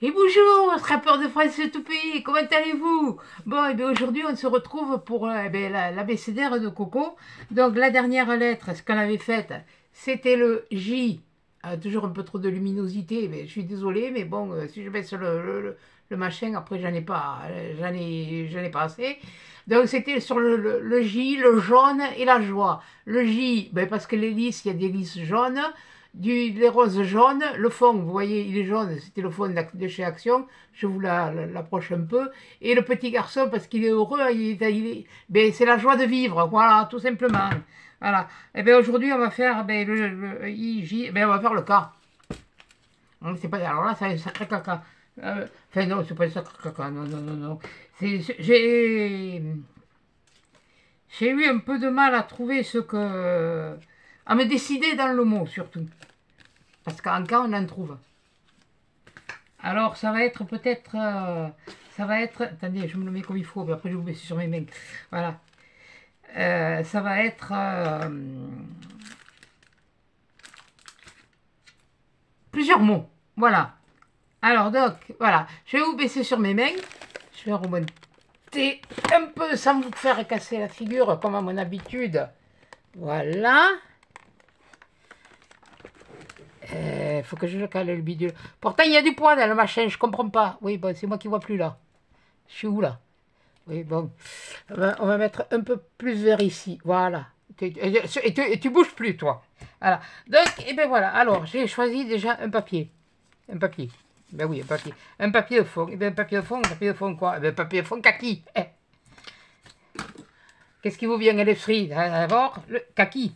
Et bonjour, scrapeur de France tout pays, comment allez-vous? Bon, et bien aujourd'hui on se retrouve pour l'abécédaire de Coco. Donc la dernière lettre, ce qu'on avait faite, c'était le J. Toujours un peu trop de luminosité, mais je suis désolée, mais bon, si je baisse le machin, après j'en ai pas assez. Donc c'était sur le J, le jaune et la joie. Le J, ben, parce que les lys, il y a des lys jaunes les roses jaunes, le fond, vous voyez, il est jaune, c'était le fond de chez Action, je vous l'approche un peu, et le petit garçon, parce qu'il est heureux, ben, c'est la joie de vivre, voilà, tout simplement. Voilà. Et bien aujourd'hui, on va faire ben, ben, on va faire le cas. C'est pas, alors là, c'est un sacré caca. Enfin, non, c'est pas un sacré caca, non, non, non, non. J'ai eu un peu de mal à trouver ce que. À me décider dans le mot, surtout. Parce qu'en cas, on en trouve. Alors, ça va être peut-être... ça va être... Attendez, je me le mets comme il faut, mais après je vous mets sur mes mains. Voilà. Ça va être... plusieurs mots. Voilà. Alors, donc, voilà. Je vais vous baisser sur mes mains. Je vais remonter un peu sans vous faire casser la figure, comme à mon habitude. Voilà. Faut que je le cale le bidule. Pourtant, il y a du poids dans le machin, je comprends pas. Oui, bon, c'est moi qui vois plus là. Je suis où là? Oui, bon. On va mettre un peu plus vers ici. Voilà. Et tu bouges plus, toi. Voilà. Donc, et ben voilà. Alors, j'ai choisi déjà un papier. Un papier. Ben oui, un papier. Un papier de fond. Et ben, un papier de fond quoi? Ben, un papier de fond kaki. Eh. Qu'est-ce qui vous vient à l'esprit? D'abord, le kaki.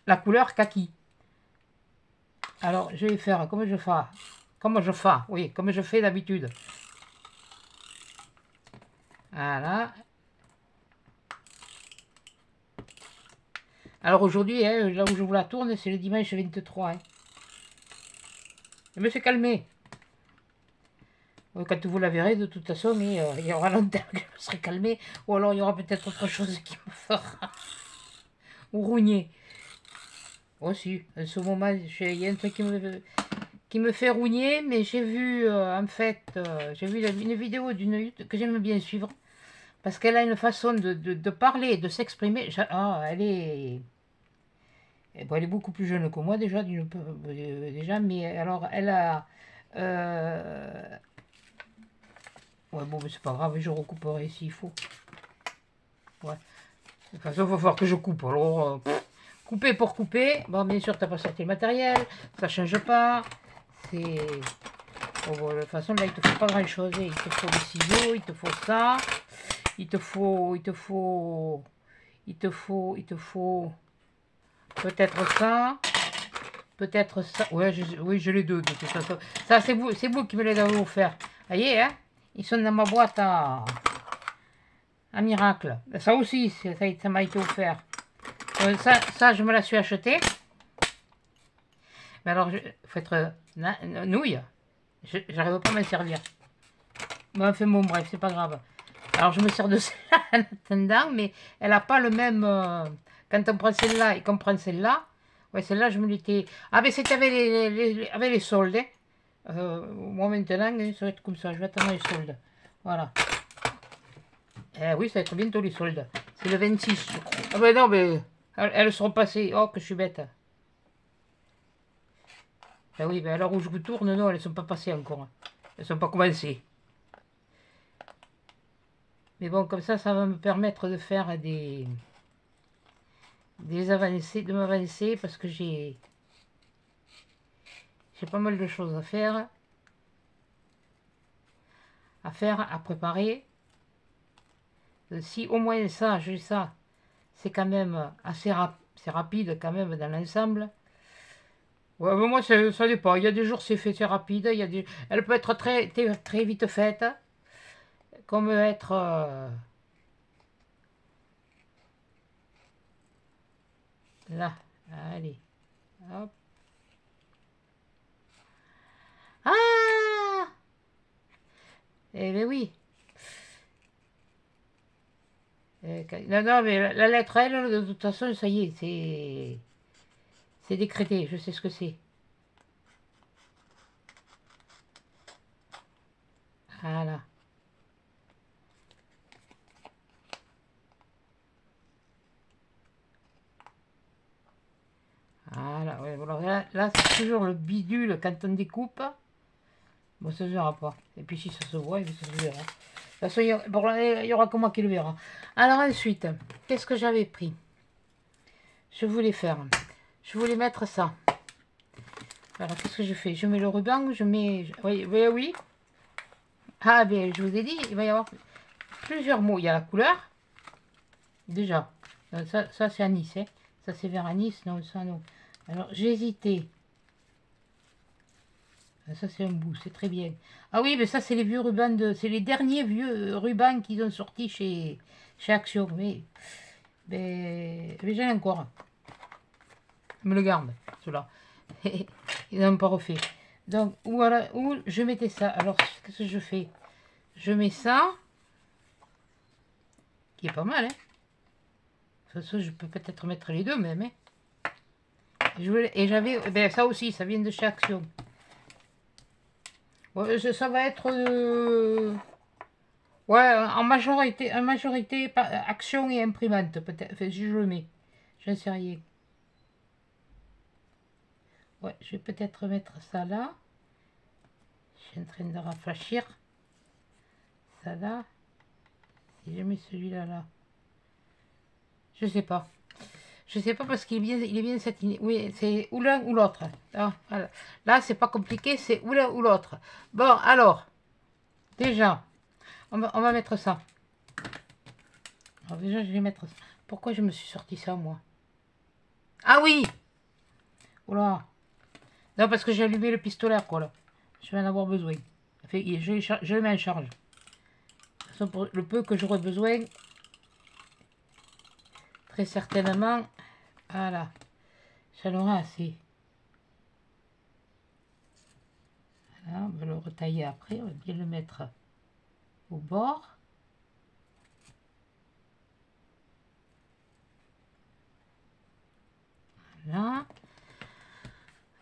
La couleur kaki. Alors, je vais faire comme je fais. Oui, comme je fais d'habitude. Voilà. Alors aujourd'hui, hein, là où je vous la tourne, c'est le dimanche 23. Hein. Je me suis calmé. Quand vous la verrez, de toute façon, il y aura longtemps que je me serai calmé. Ou alors il y aura peut-être autre chose qui me fera. Ou rougner. Aussi, en ce moment, il y a un truc qui me fait rougner, mais j'ai vu, en fait, j'ai vu une vidéo d'une que j'aime bien suivre. Parce qu'elle a une façon de parler, de s'exprimer. Ah, elle est... Bon, elle est beaucoup plus jeune que moi déjà, déjà, mais alors elle a... Ouais, bon, mais c'est pas grave, je recouperai s'il faut. Ouais. De toute façon, il va falloir que je coupe. Alors, couper pour couper. Bon, bien sûr, tu n'as pas sorti le matériel, ça change pas. C'est... Bon, de toute façon, là, il te faut pas grand chose. Il te faut des ciseaux, il te faut ça. Il te faut peut-être ça. Peut-être ça. Ouais, oui, je les deux de toute façon. Ça, c'est vous qui me les avez offerts. Vous voyez, hein? Ils sont dans ma boîte à miracle. Ça aussi, ça m'a été offert. Ça, je me la suis acheté. Mais alors, il faut être nouille. J'arrive pas à m'en servir. Bon, enfin, bon, bref, c'est pas grave. Alors, je me sers de celle-là en attendant, mais elle n'a pas le même... quand on prend celle-là et qu'on prend celle-là, ouais, celle-là, je me l'étais... Ah, mais c'était avec les soldes. Hein. Moi, maintenant, ça va être comme ça. Je vais attendre les soldes. Voilà. Oui, ça va être bientôt les soldes. C'est le 26, je crois. Ah, ben non, mais... Elles seront passées. Oh, que je suis bête. Ben oui, ben à l'heure où je vous tourne, non, elles ne sont pas passées encore. Elles ne sont pas commencées. Mais bon, comme ça va me permettre de faire des avancées, de m'avancer, parce que j'ai pas mal de choses à faire, à préparer. Si au moins ça, j'ai ça, c'est quand même assez rapide quand même dans l'ensemble. Ouais, mais moi, ça dépend. Il y a des jours, c'est rapide. Elle peut être très vite faite, comme être... là, allez, hop. Ah! Eh bien oui. Non, non, mais la lettre L, de toute façon, ça y est, c'est décrété, je sais ce que c'est. Voilà. Voilà, ouais, voilà. Là c'est toujours le bidule quand on découpe. Bon, ça se verra pas. Et puis si ça se voit, ça se verra. De toute façon, il y aura que moi qui le verra. Alors ensuite, qu'est-ce que j'avais pris? Je voulais faire. Je voulais mettre ça. Alors, qu'est-ce que je fais? Je mets le ruban, je mets... Oui, oui, oui. Ah, ben, je vous ai dit, il va y avoir plusieurs mots. Il y a la couleur. Déjà. Ça c'est anis, hein. Ça, c'est vert anis. Non, ça, non. Alors, j'ai hésité. Ça, c'est un bout. C'est très bien. Ah oui, mais ça, c'est les vieux rubans de... C'est les derniers vieux rubans qu'ils ont sortis chez Action. Mais j'en ai encore. Je me le garde, ceux-là. Ils n'ont pas refait. Donc, voilà, où je mettais ça. Alors, qu'est-ce que je fais? Je mets ça, qui est pas mal, hein. De toute façon, je peux peut-être mettre les deux même, hein. Et j'avais, ben, ça aussi, ça vient de chez Action. Ouais, ça va être, ouais, en majorité, Action et imprimante, peut-être, enfin, si je le mets, j'en sais rien. Ouais, je vais peut-être mettre ça là. Je suis en train de rafraîchir. Ça là. Si je mets celui-là là. Je sais pas. Je sais pas parce qu'il est bien satiné. Oui, c'est ou l'un ou l'autre. Ah, voilà. Là, c'est pas compliqué, c'est ou l'un ou l'autre. Bon, alors, déjà, on va mettre ça. Alors déjà, je vais mettre ça. Pourquoi je me suis sorti ça, moi? Ah oui! Oula! Non, parce que j'ai allumé le pistolet, quoi, là. Je vais en avoir besoin. Enfin, je le mets en charge. De toute façon, pour le peu que j'aurai besoin, très certainement, voilà, j'en aurai assez. Voilà, on va le retailler après, on va bien le mettre au bord. Voilà.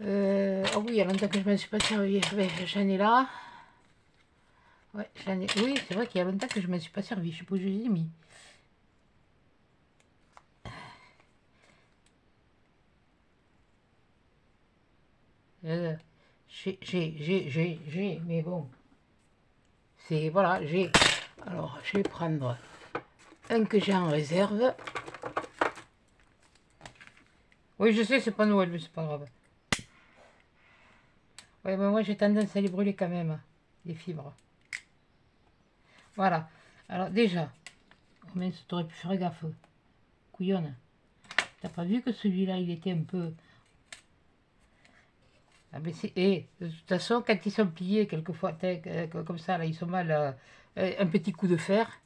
Oh oui, il y a longtemps que je ne me suis pas servi. J'en ai là. Ouais, j'en ai. Oui, c'est vrai qu'il y a longtemps que je ne me suis pas servi. Je sais pas où je les ai mis. Mais bon. C'est, voilà, j'ai. Alors, je vais prendre un que j'ai en réserve. Oui, je sais, c'est pas Noël, mais c'est pas grave. Ouais, mais moi j'ai tendance à les brûler quand même, les fibres. Voilà. Alors déjà, oh mince, t'aurais pu faire gaffe, couillonne. T'as pas vu que celui-là, il était un peu... Ah mais c'est... Et de toute façon, quand ils sont pliés, quelquefois, comme ça, là, ils sont mal... un petit coup de fer.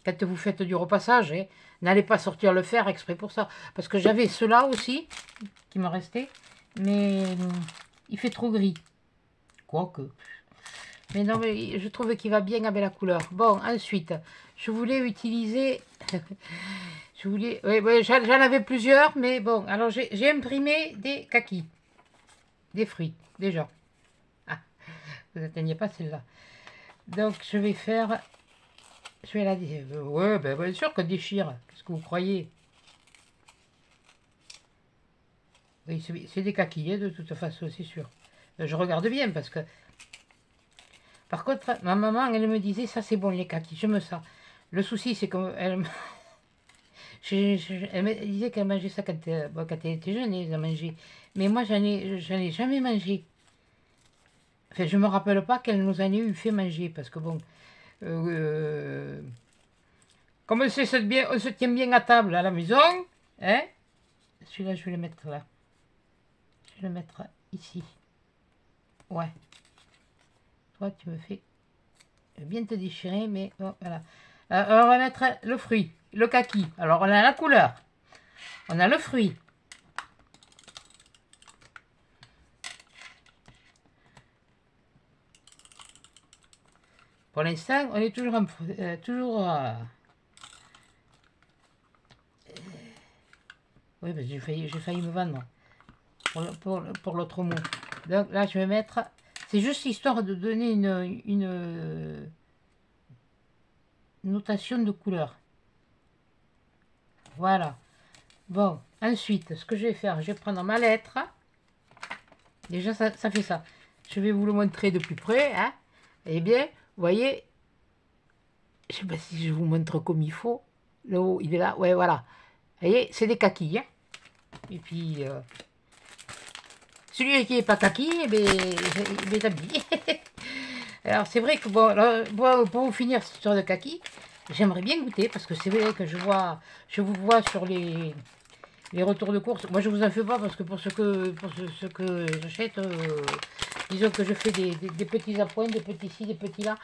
Quand vous faites du repassage, hein, n'allez pas sortir le fer exprès pour ça. Parce que j'avais ceux-là aussi, qui me restaient, mais il fait trop gris. Quoique... Mais non, mais je trouve qu'il va bien avec la couleur. Bon, ensuite, je voulais utiliser... je voulais... Oui, j'en avais plusieurs, mais bon. Alors, j'ai imprimé des kakis. Des fruits, déjà. Ah, vous n'atteignez pas celle-là. Donc, je vais faire... Je vais la... Ouais, ben, bien sûr que déchire. Qu'est-ce que vous croyez? Oui, c'est des kakis, hein, de toute façon, c'est sûr. Je regarde bien, parce que... Par contre, ma maman, elle me disait, ça c'est bon les kakis, j'aime ça. Le souci, c'est qu'elle elle me disait qu'elle mangeait ça quand, bon, quand elle était jeune, elle a mangé. Mais moi, j'en ai jamais mangé. Enfin, je me rappelle pas qu'elle nous en ait eu fait manger, parce que bon, comme on se tient bien à table à la maison, hein. Celui-là, je vais le mettre là. Je vais le mettre ici. Ouais. Toi, tu me fais bien te déchirer, mais bon, voilà. Alors, on va mettre le fruit, le kaki. Alors, on a la couleur. On a le fruit. Pour l'instant, on est toujours oui, parce que j'ai failli me vendre pour l'autre mot. Donc là, je vais mettre... C'est juste histoire de donner une notation de couleur. Voilà. Bon, ensuite, ce que je vais faire, je vais prendre ma lettre. Déjà, ça fait ça. Je vais vous le montrer de plus près. Hein. Eh bien, vous voyez, je ne sais pas si je vous montre comme il faut. Le haut, il est là. Ouais, voilà. Vous voyez, c'est des kakis. Hein. Et puis, celui qui n'est pas kaki, eh bien, il est habillé. Alors, c'est vrai que, bon, alors, pour vous finir cette histoire de kaki, j'aimerais bien goûter, parce que c'est vrai que je vous vois sur les retours de course. Moi, je vous en fais pas, parce que pour ce que j'achète, disons que je fais des petits appoints, des petits ci, des petits là.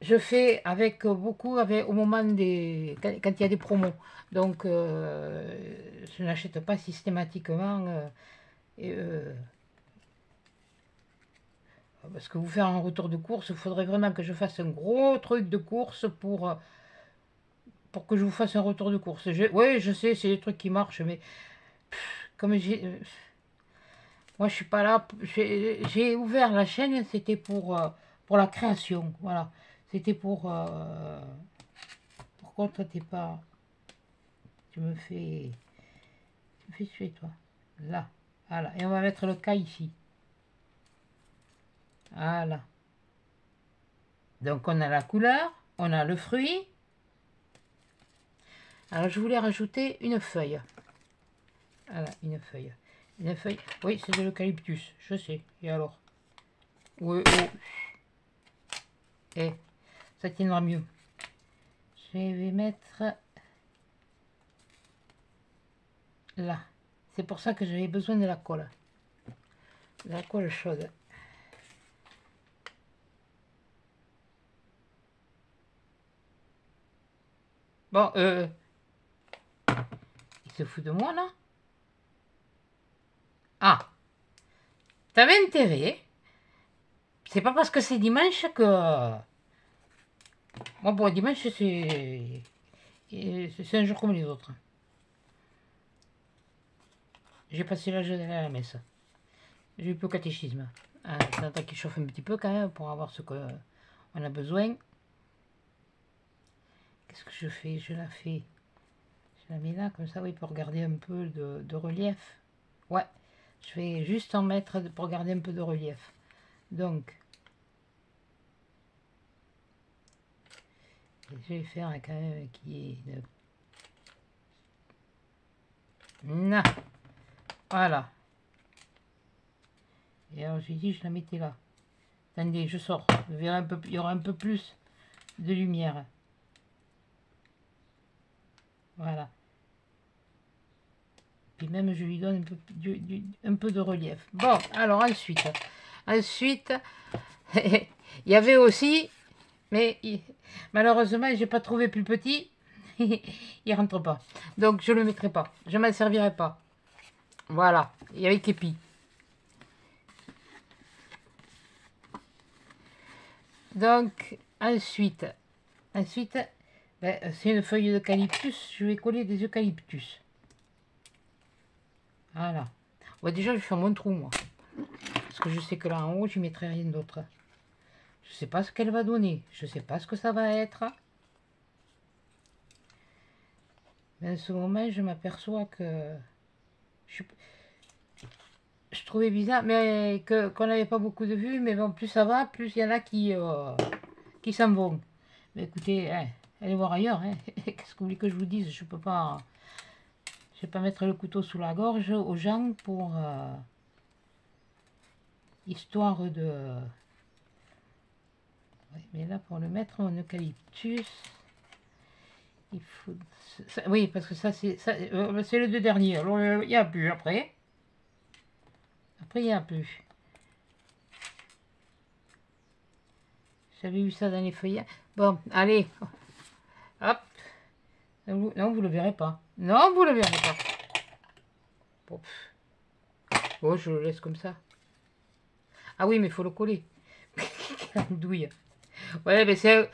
Je fais avec beaucoup au moment quand il y a des promos. Donc, je n'achète pas systématiquement. Parce que vous faire un retour de course, il faudrait vraiment que je fasse un gros truc de course pour que je vous fasse un retour de course. Oui, je sais, c'est des trucs qui marchent, mais comme moi, je suis pas là. J'ai ouvert la chaîne, c'était pour la création. Voilà. C'était pourquoi toi, t'es pas... Tu me fais suer, toi. Là. Voilà. Et on va mettre le cas ici. Voilà. Donc, on a la couleur, on a le fruit. Alors, je voulais rajouter une feuille. Voilà, une feuille. Une feuille. Oui, c'est de l'eucalyptus, je sais. Et alors? Oui, oh. Eh, ça tiendra mieux. Je vais mettre là. C'est pour ça que j'avais besoin de la colle. De la colle chaude. Bon, il se fout de moi, là? Ah, t'avais intérêt. C'est pas parce que c'est dimanche que... Moi, pour dimanche, c'est un jour comme les autres. J'ai passé l'âge d'aller à la messe. J'ai eu peu catéchisme. T'entends qu'il chauffe un petit peu quand même pour avoir ce qu'on a besoin. Qu'est-ce que je fais? Je la mets là, comme ça, oui, pour garder un peu de relief. Ouais, je vais juste en mettre pour garder un peu de relief. Donc, je vais faire quand même qui est... Non. Voilà. Et alors, j'ai dit, je la mettais là. Attendez, je sors. Vous verrez un peu, il y aura un peu plus de lumière. Voilà. Puis même, je lui donne un peu de relief. Bon, alors ensuite, il y avait aussi, mais malheureusement, j'ai pas trouvé plus petit. Il rentre pas. Donc, je le mettrai pas. Je m'en servirai pas. Voilà. Il y avait Képi. Donc, ensuite, ben, c'est une feuille d'eucalyptus. Je vais coller des eucalyptus. Voilà. Ouais, déjà, je vais faire mon trou, moi. Parce que je sais que là en haut, je ne mettrai rien d'autre. Je ne sais pas ce qu'elle va donner. Je ne sais pas ce que ça va être. Mais en ce moment, je m'aperçois que... Je trouvais bizarre, mais qu'on n'avait pas beaucoup de vues. Mais bon, plus ça va, plus il y en a qui s'en vont. Mais écoutez, hein, allez voir ailleurs. Hein. Qu'est-ce que vous voulez que je vous dise? Je peux pas... Je vais pas mettre le couteau sous la gorge aux gens pour... histoire de... Ouais, mais là, pour le mettre en eucalyptus, il faut... Ça, oui, parce que ça, c'est les deux derniers. Alors, il n'y a plus après. Après, il n'y a plus. J'avais eu ça dans les feuillages. Bon, allez. Hop. Non, vous le verrez pas. Non, vous le verrez pas. Bon, oh, je le laisse comme ça. Ah oui, mais il faut le coller. Quelle douille. Ouais, mais c'est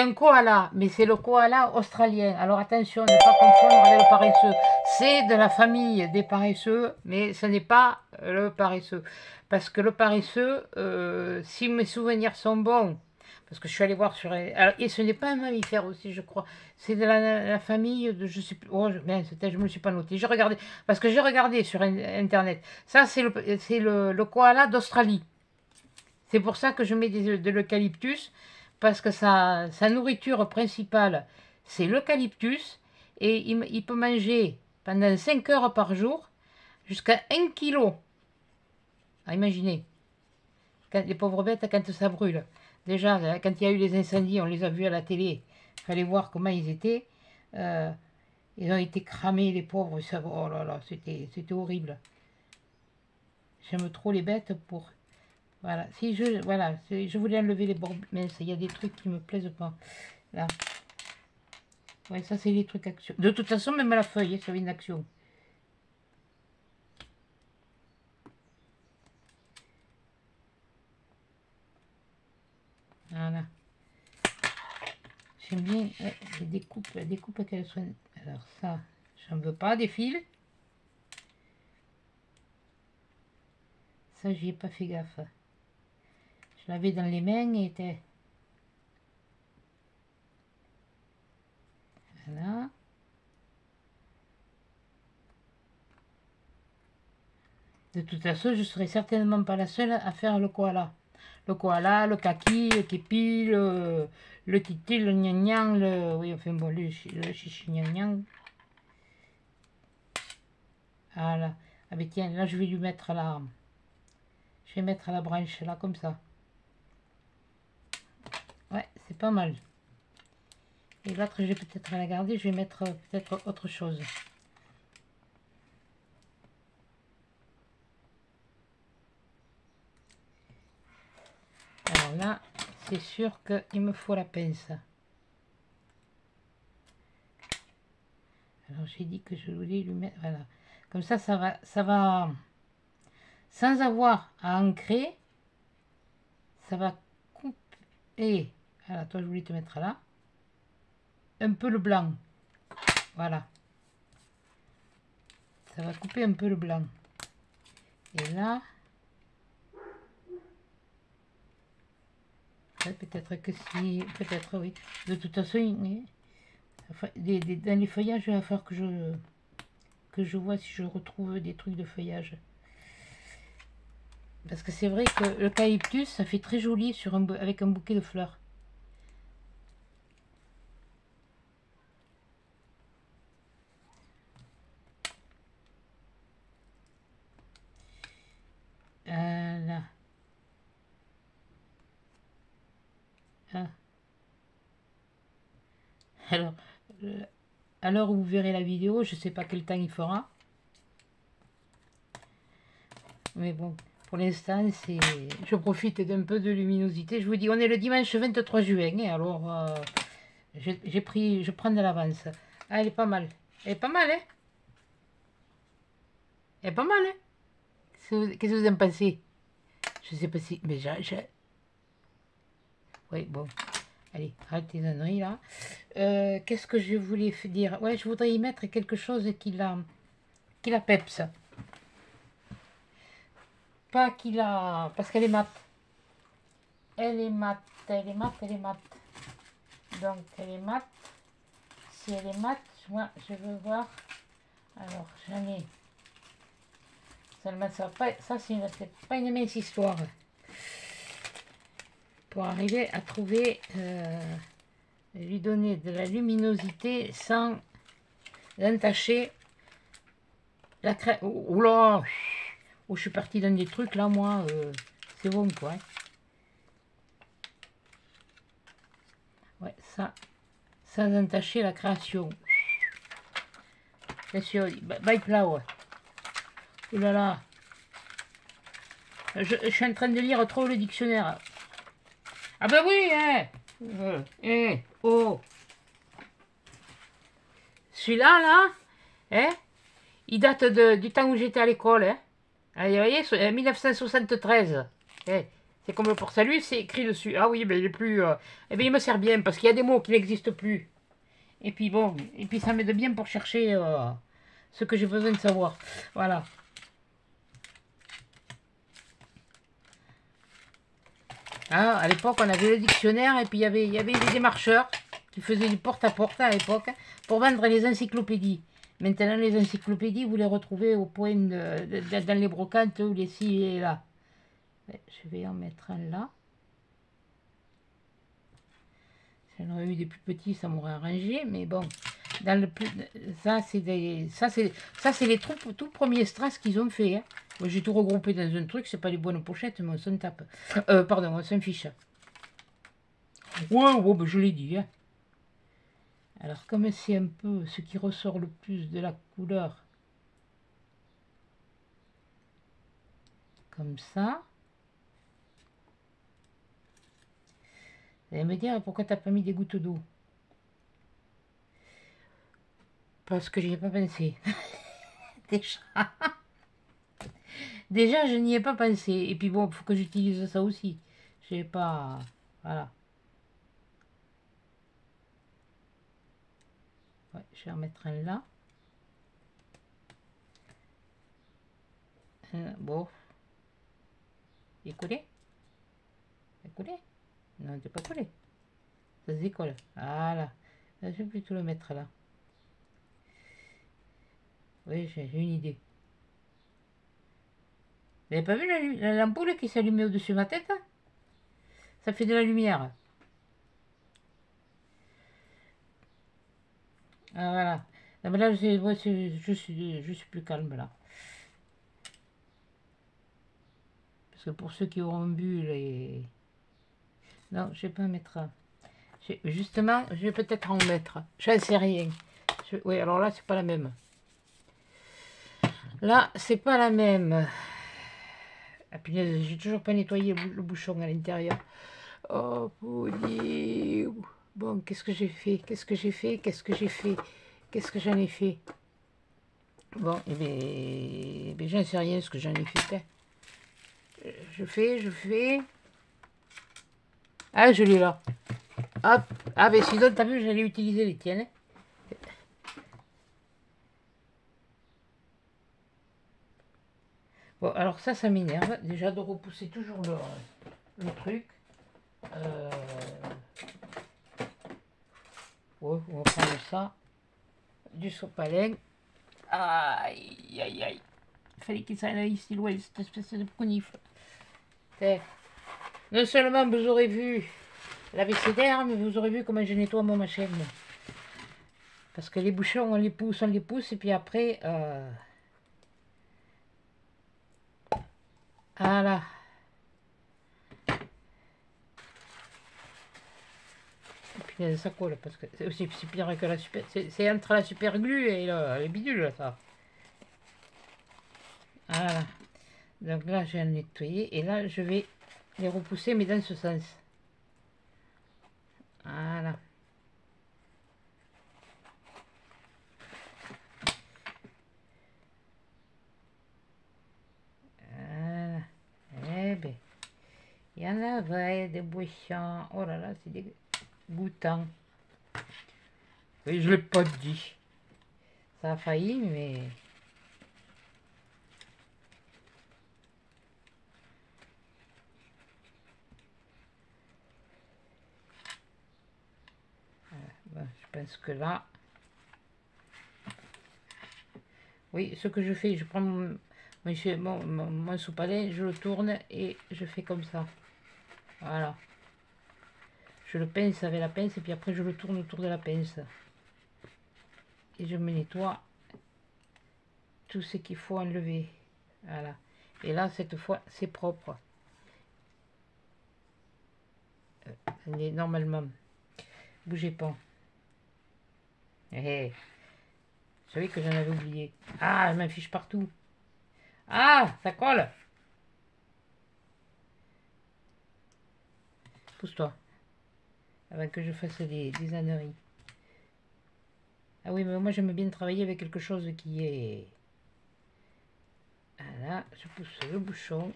un koala, mais c'est le koala australien. Alors attention, ne pas confondre avec le paresseux. C'est de la famille des paresseux, mais ce n'est pas le paresseux. Parce que le paresseux, si mes souvenirs sont bons, parce que je suis allée voir sur... Alors, et ce n'est pas un mammifère aussi, je crois. C'est de la famille de... Je sais plus... Oh, je me le suis pas noté. J'ai regardé... Parce que j'ai regardé sur Internet. Ça, c'est le koala d'Australie. C'est pour ça que je mets de l'eucalyptus. Parce que sa nourriture principale, c'est l'eucalyptus. Et il peut manger pendant 5 heures par jour jusqu'à 1 kilo. Ah, imaginez. Les pauvres bêtes, quand ça brûle. Déjà, quand il y a eu les incendies, on les a vus à la télé. Il fallait voir comment ils étaient. Ils ont été cramés, les pauvres. Ça, oh là là, c'était horrible. J'aime trop les bêtes pour... Voilà, si je voulais enlever les bords, mais il y a des trucs qui me plaisent pas. Là. Ouais, ça c'est les trucs action. De toute façon, même à la feuille, ça avait une action. Voilà. J'aime bien les découpes qu'elles soient. Alors ça, j'en veux pas des fils. Ça, j'y ai pas fait gaffe. Je l'avais dans les mains et était. Voilà. De toute façon, je serai certainement pas la seule à faire le koala. Le koala, le kaki, le képi, le titi, le gnang, le... Oui, enfin bon, le chichi gnang. Voilà. Ah ben tiens, là je vais lui mettre la... Je vais mettre la branche là, comme ça. Ouais, c'est pas mal. Et l'autre, je vais peut-être la garder, je vais mettre peut-être autre chose. Alors là, c'est sûr qu'il me faut la pince. Alors j'ai dit que je voulais lui mettre, voilà. Comme ça va, sans avoir à ancrer, ça va couper. Alors toi, je voulais te mettre là. Un peu le blanc. Voilà. Ça va couper un peu le blanc. Et là, peut-être que si, peut-être oui. De toute façon, dans les feuillages, il va falloir que je vois si je retrouve des trucs de feuillage. Parce que c'est vrai que l'eucalyptus, ça fait très joli avec un bouquet de fleurs. Là. Ah. Alors, à l'heure où vous verrez la vidéo, je ne sais pas quel temps il fera. Mais bon, pour l'instant, je profite d'un peu de luminosité. Je vous dis, on est le dimanche 23 juin. Et alors, je prends de l'avance. Ah, elle est pas mal. Elle est pas mal, hein? Elle est pas mal, hein? Qu'est-ce que vous en pensez? Je sais pas si... Mais oui, bon. Allez, arrête tes âneries, là. Qu'est-ce que je voulais dire? Ouais, je voudrais y mettre quelque chose qui la peps. Pas qui la... Parce qu'elle est mate. Elle est mate, elle est mate, elle est mate. Donc, elle est mate. Si elle est mate, moi, je veux voir... Alors, j'en ai... Seulement, ça c'est pas une mince histoire. Pour arriver à trouver... lui donner de la luminosité sans entacher la crème. Oh là! Oh, je suis partie dans des trucs là, moi. C'est bon, quoi. Hein. Ouais, ça. Sans entacher la création. Bien sûr. Bye, flower. Oh là là. Je suis en train de lire trop le dictionnaire. Ah ben oui, hein. Oh. Celui-là, là, hein, il date du temps où j'étais à l'école, hein. Allez, vous voyez, 1973. Eh, c'est comme le port-salut, c'est écrit dessus. Ah oui, ben il est plus... eh bien, il me sert bien, parce qu'il y a des mots qui n'existent plus. Et puis bon, et puis ça m'aide bien pour chercher ce que j'ai besoin de savoir. Voilà. Ah, à l'époque, on avait le dictionnaire et puis il y avait des démarcheurs qui faisaient du porte-à-porte à l'époque pour vendre les encyclopédies. Maintenant, les encyclopédies, vous les retrouvez au point dans les brocantes ou les ci et là. Je vais en mettre un là. Si j'en aurais eu des plus petits, ça m'aurait arrangé, mais bon. Dans le plus, ça, c'est les tout premiers strass qu'ils ont fait. Hein. J'ai tout regroupé dans un truc, c'est pas les bonnes pochettes, mais on s'en tape. Pardon, on s'en fiche. Ouais, ben je l'ai dit. Hein. Alors, comme c'est un peu ce qui ressort le plus de la couleur, comme ça. Vous allez me dire pourquoi t'as pas mis des gouttes d'eau. Parce que j'y ai pas pensé. Déjà. Déjà, je n'y ai pas pensé. Et puis bon, il faut que j'utilise ça aussi. Je sais pas... Voilà. Ouais, je vais en mettre un là. Bon. Il est collé? Il est collé? Non, il n'est pas collé. Ça se décolle. Voilà. Je vais plutôt le mettre là. Oui, j'ai une idée. Vous n'avez pas vu l'ampoule qui s'allumait au-dessus de ma tête? Ça fait de la lumière. Ah, voilà. Ah, mais là, je suis plus calme là. Parce que pour ceux qui auront bu les... Non, je vais pas mettre... Justement, je vais peut-être en mettre. Je ne sais rien. Oui, alors là, c'est pas la même. Là, c'est pas la même. Ah punaise, j'ai toujours pas nettoyé le bouchon à l'intérieur. Oh, punaise. Bon, qu'est-ce que j'ai fait? Qu'est-ce que j'ai fait? Qu'est-ce que j'ai fait? Qu'est-ce que j'en ai fait? Bon, eh bien j'en sais rien ce que j'en ai fait. Je fais. Ah, je l'ai là. Hop. Ah, ben sinon, t'as vu, j'allais utiliser les tiennes. Bon, alors ça m'énerve. Déjà de repousser toujours le truc. Ouais, on va prendre ça. Du sopalin. Aïe, aïe, aïe. Il fallait qu'il s'en aille ici loin, cette espèce de conif. Non seulement vous aurez vu la WC-d'air, mais vous aurez vu comment je nettoie mon machin. Parce que les bouchons, on les pousse, et puis après... Voilà. Et puis ça colle, parce que c'est aussi pire que la super... C'est entre la super glue et les bidules, ça. Voilà. Donc là, je vais le nettoyer, et là, je vais les repousser, mais dans ce sens. Voilà. Voilà. Eh bien, il y en avait des bouchons. Oh là là, c'est dégoûtant. Oui, je l'ai pas dit. Ça a failli, mais... Bon, je pense que là... Oui, ce que je fais, je prends mon sopalin, je le tourne et je fais comme ça. Voilà. Je le pince avec la pince et puis après je le tourne autour de la pince. Et je me nettoie tout ce qu'il faut enlever. Voilà. Et là, cette fois, c'est propre. Normalement. Bougez pas. Hey. Vous savez que j'en avais oublié. Ah, je m'affiche partout. Ah, ça colle. Pousse-toi. Avant que je fasse des âneries. Ah oui, mais moi j'aime bien travailler avec quelque chose qui est... Voilà, je pousse le bouchon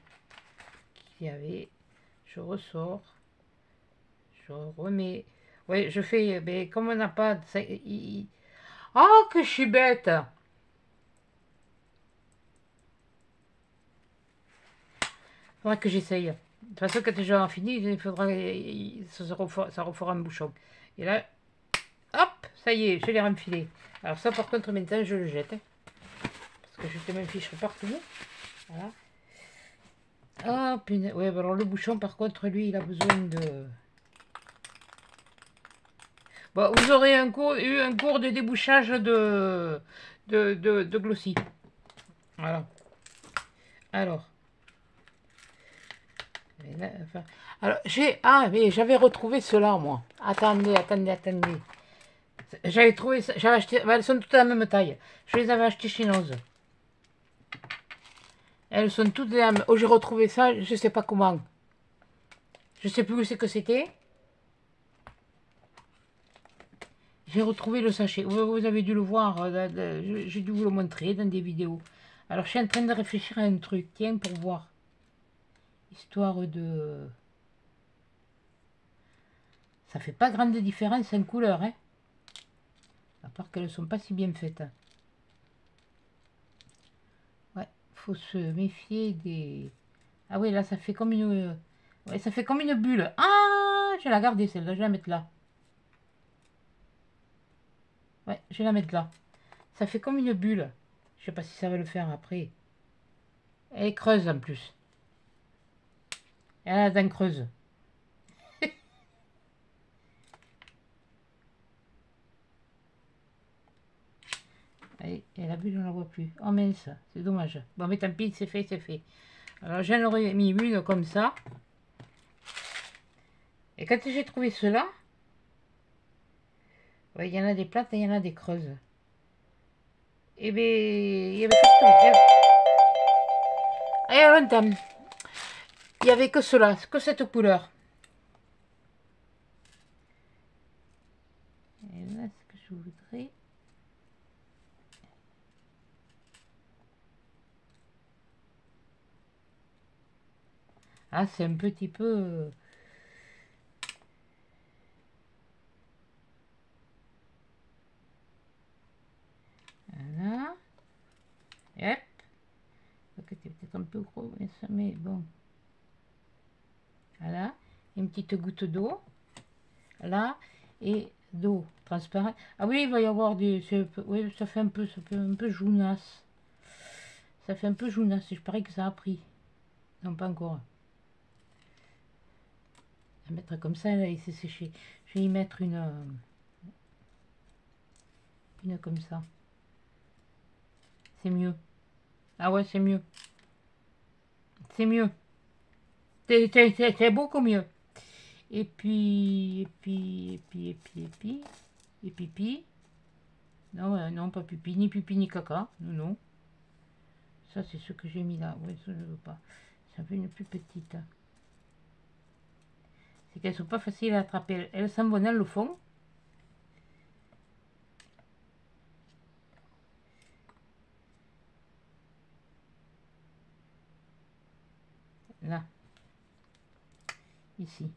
qu'il y avait. Je ressors. Je remets. Oui, je fais... Mais comme on n'a pas... Oh, que je suis bête! Faudra que j'essaye. De toute façon, quand j'aurai fini, il faudra, ça refera un bouchon. Et là, hop, ça y est, je l'ai renfilé. Alors ça, par contre, maintenant, je le jette. Parce que je te m'affiche partout. Voilà. Ah, punaise. Ouais, bah alors le bouchon, par contre, lui, il a besoin de... Bon, vous aurez eu un cours de débouchage de glossy. Voilà. Alors. Là, enfin, alors, ah, mais j'avais retrouvé cela, moi. Attendez. J'avais trouvé ça. J'avais acheté... Elles sont toutes de la même taille. Je les avais achetées chez Noz. Elles sont toutes de la même... Oh, j'ai retrouvé ça, je sais pas comment. Je sais plus où c'est que c'était. J'ai retrouvé le sachet. Vous avez dû le voir. J'ai dû vous le montrer dans des vidéos. Alors, je suis en train de réfléchir à un truc. Tiens, pour voir. Histoire de... Ça fait pas grande différence en couleur, hein. À part qu'elles sont pas si bien faites. Ouais, faut se méfier des... Ah oui, là, ça fait comme une... Ouais, ça fait comme une bulle. Ah, je vais la garder, celle-là. Je vais la mettre là. Ouais, je vais la mettre là. Ça fait comme une bulle. Je sais pas si ça va le faire après. Elle est creuse en plus. Elle a la dent creuse. Et la bulle, on la voit plus. Oh mince, c'est dommage. Bon, mais tant pis, c'est fait, c'est fait. Alors, j'en aurais mis une comme ça. Et quand j'ai trouvé cela, ouais, il y en a des plates et il y en a des creuses. Et bien, il y avait il y a longtemps. Il n'y avait que cela, que cette couleur. Et là, ce que je voudrais... Ah, c'est un petit peu... Voilà. Hop. C'était peut-être un peu gros, mais bon. Voilà. Une petite goutte d'eau. Là. Et d'eau transparente. Ah oui, il va y avoir des... Oui, ça fait un peu jaunasse. Ça fait un peu jaunasse. Je parie que ça a pris. Non, pas encore. Je vais mettre comme ça, là, il s'est séché. Je vais y mettre une comme ça. C'est mieux. Ah ouais, c'est mieux. C'est mieux. C'est beaucoup mieux. Et puis... Et pipi. Non, non, pas pipi, ni caca. Non, non. Ça, c'est ce que j'ai mis là. Oui, ça, je veux pas. Ça fait une plus petite. C'est qu'elles sont pas faciles à attraper. Elles s'en vont dans le fond. Là. Ici.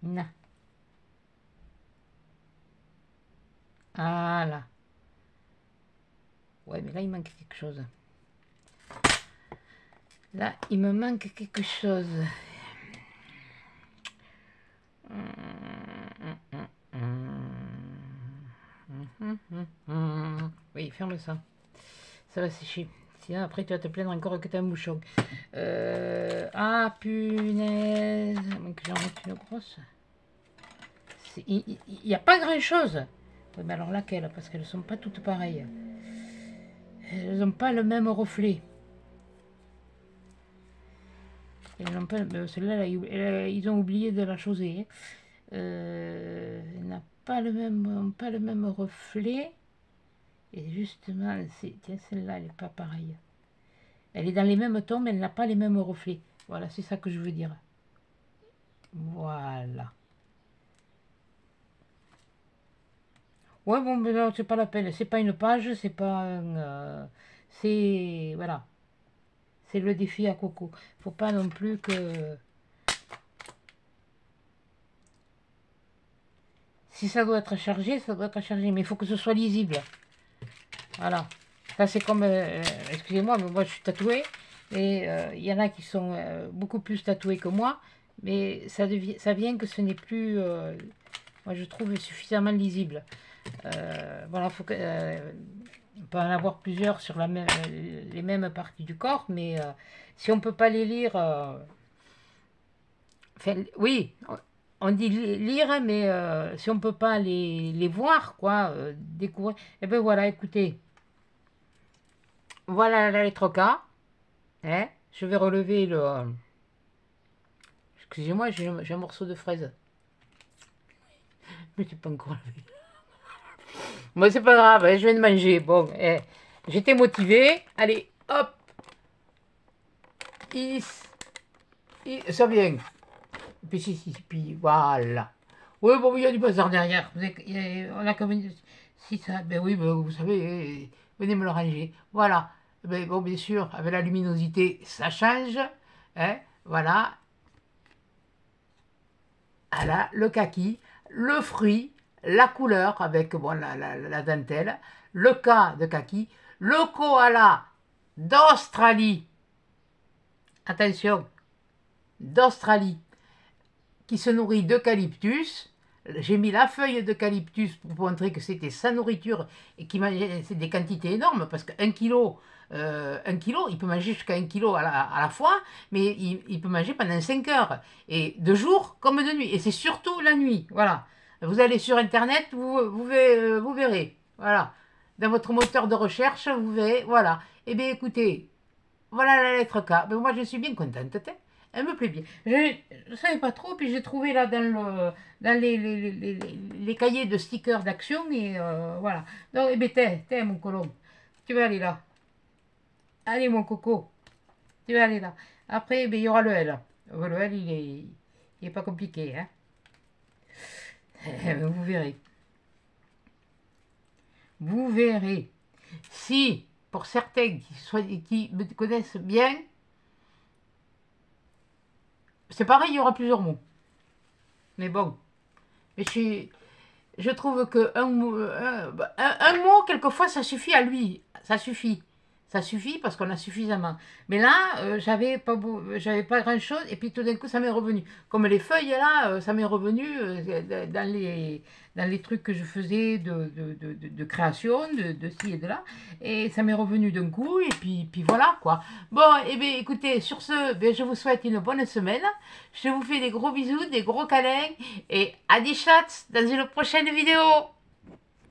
Là. Ah là. Ouais, mais là, il manque quelque chose. Là, il me manque quelque chose. Oui, ferme ça. Ça va sécher. Sinon, après, tu vas te plaindre encore que tu as un bouchon. Ah, punaise. Donc, j'en mets une grosse. Il n'y a pas grand-chose. Oui, mais alors laquelle? Parce qu'elles ne sont pas toutes pareilles. Elles n'ont pas le même reflet. Celle-là, ils ont oublié de la choser. Elle n'a pas le même reflet. Et justement, tiens, celle-là, elle n'est pas pareille. Elle est dans les mêmes tons, mais elle n'a pas les mêmes reflets. Voilà, c'est ça que je veux dire. Voilà. Ouais, bon, mais non, c'est pas la peine. C'est pas une page, c'est pas un... c'est... Voilà. C'est le défi à Coco. Faut pas non plus que... Si ça doit être chargé, ça doit être chargé. Mais il faut que ce soit lisible. Voilà. Ça, c'est comme, excusez-moi, mais moi, je suis tatouée. Et il y en a qui sont beaucoup plus tatoués que moi. Mais ça vient que ce n'est plus, moi, je trouve, suffisamment lisible. Voilà, faut que, on peut en avoir plusieurs sur les mêmes parties du corps, mais si on peut pas les lire, enfin, oui, on dit lire, mais si on peut pas les voir, quoi, découvrir, et ben voilà, écoutez, voilà la lettre K, hein, je vais relever le, excusez-moi, j'ai un morceau de fraise, mais c'est pas encore levé. Bon, c'est pas grave, hein, je viens de manger, bon, j'étais motivée, allez, hop, ça vient. Puis puis voilà. Oui, bon, il y a du bazar derrière. On a comme si ça, ben oui, ben, vous savez, venez me le ranger. Voilà. Ben, bon, bien sûr, avec la luminosité, ça change. Hein, voilà. Voilà, le kaki, le fruit, la couleur avec bon, la dentelle, le cas de kaki, le koala d'Australie. Attention, d'Australie, qui se nourrit d'eucalyptus. J'ai mis la feuille d'eucalyptus pour montrer que c'était sa nourriture et qu'il mangeait des quantités énormes, parce qu'un kilo, il peut manger jusqu'à 1 kilo à la fois, mais il peut manger pendant 5 heures, et de jour comme de nuit, et c'est surtout la nuit, voilà. Vous allez sur internet, vous verrez, voilà. Dans votre moteur de recherche, vous verrez, voilà. Eh bien écoutez, voilà la lettre K. Mais moi je suis bien contente, elle me plaît bien. Je ne savais pas trop, puis j'ai trouvé là dans les cahiers de stickers d'action, et voilà. Donc, eh bien, t'es mon colon. Tu vas aller là. Allez, mon coco. Tu vas aller là. Après, eh bien, il y aura le L. Le L, il est pas compliqué, hein. Vous verrez. Vous verrez. Si, pour certains qui me connaissent bien, c'est pareil, il y aura plusieurs mots. Mais bon. Mais je trouve que un mot, quelquefois, ça suffit à lui. Ça suffit. Ça suffit parce qu'on a suffisamment. Mais là, j'avais pas grand-chose. Et puis tout d'un coup, ça m'est revenu. Comme les feuilles, là, ça m'est revenu dans les trucs que je faisais de création, de ci et de là. Et ça m'est revenu d'un coup. Et puis voilà, quoi. Bon, et bien, écoutez, sur ce, ben, je vous souhaite une bonne semaine. Je vous fais des gros bisous, des gros câlins. Et à des chats dans une prochaine vidéo.